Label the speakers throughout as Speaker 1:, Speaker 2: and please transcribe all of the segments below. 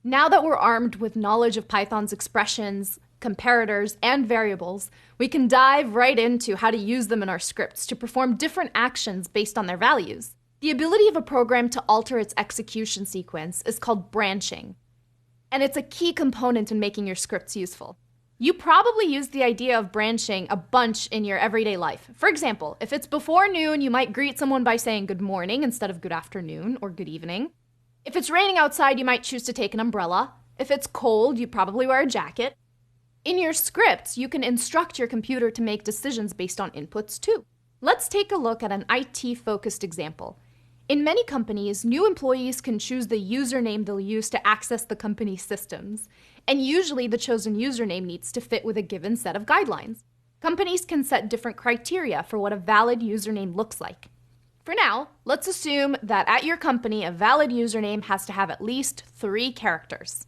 Speaker 1: Now that we're armed with knowledge of Python's expressions, comparators, and variables, we can dive right into how to use them in our scripts to perform different actions based on their values. The ability of a program to alter its execution sequence is called branching, and it's a key component in making your scripts useful. You probably use the idea of branching a bunch in your everyday life. For example, if it's before noon, you might greet someone by saying good morning instead of good afternoon or good evening. If it's raining outside, you might choose to take an umbrella. If it's cold, you probably wear a jacket. In your scripts, you can instruct your computer to make decisions based on inputs too. Let's take a look at an IT-focused example. In many companies, new employees can choose the username they'll use to access the company's systems, and usually the chosen username needs to fit with a given set of guidelines. Companies can set different criteria for what a valid username looks like. For now, let's assume that at your company, a valid username has to have at least 3 characters.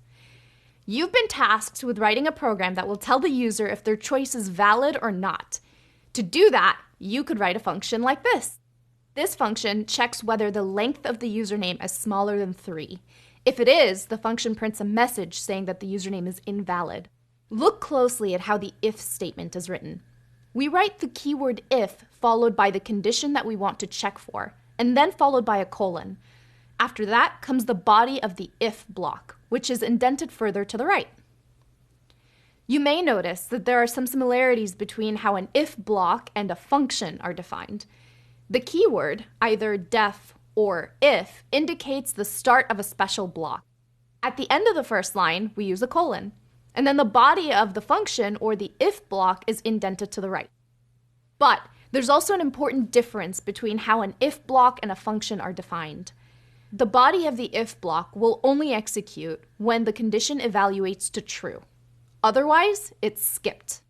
Speaker 1: You've been tasked with writing a program that will tell the user if their choice is valid or not. To do that, you could write a function like this. This function checks whether the length of the username is smaller than 3. If it is, the function prints a message saying that the username is invalid. Look closely at how the if statement is written. We write the keyword if followed by the condition that we want to check for, and then followed by a colon. After that comes the body of the if block, which is indented further to the right. You may notice that there are some similarities between how an if block and a function are defined. The keyword, either def or if, indicates the start of a special block. At the end of the first line, we use a colon, and then the body of the function or the if block is indented to the right. But there's also an important difference between how an if block and a function are defined. The body of the if block will only execute when the condition evaluates to true. Otherwise, it's skipped.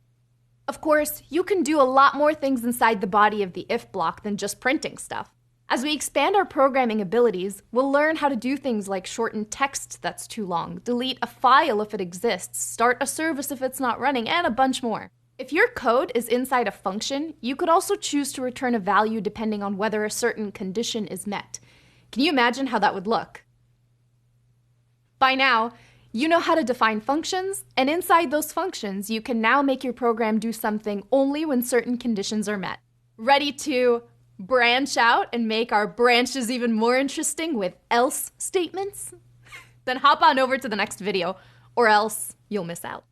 Speaker 1: Of course, you can do a lot more things inside the body of the if block than just printing stuff. As we expand our programming abilities, we'll learn how to do things like shorten text that's too long, delete a file if it exists, start a service if it's not running, and a bunch more. If your code is inside a function, you could also choose to return a value depending on whether a certain condition is met. Can you imagine how that would look? By now, you know how to define functions, and inside those functions, you can now make your program do something only when certain conditions are met. Ready to branch out and make our branches even more interesting with else statements? Then hop on over to the next video, or else you'll miss out.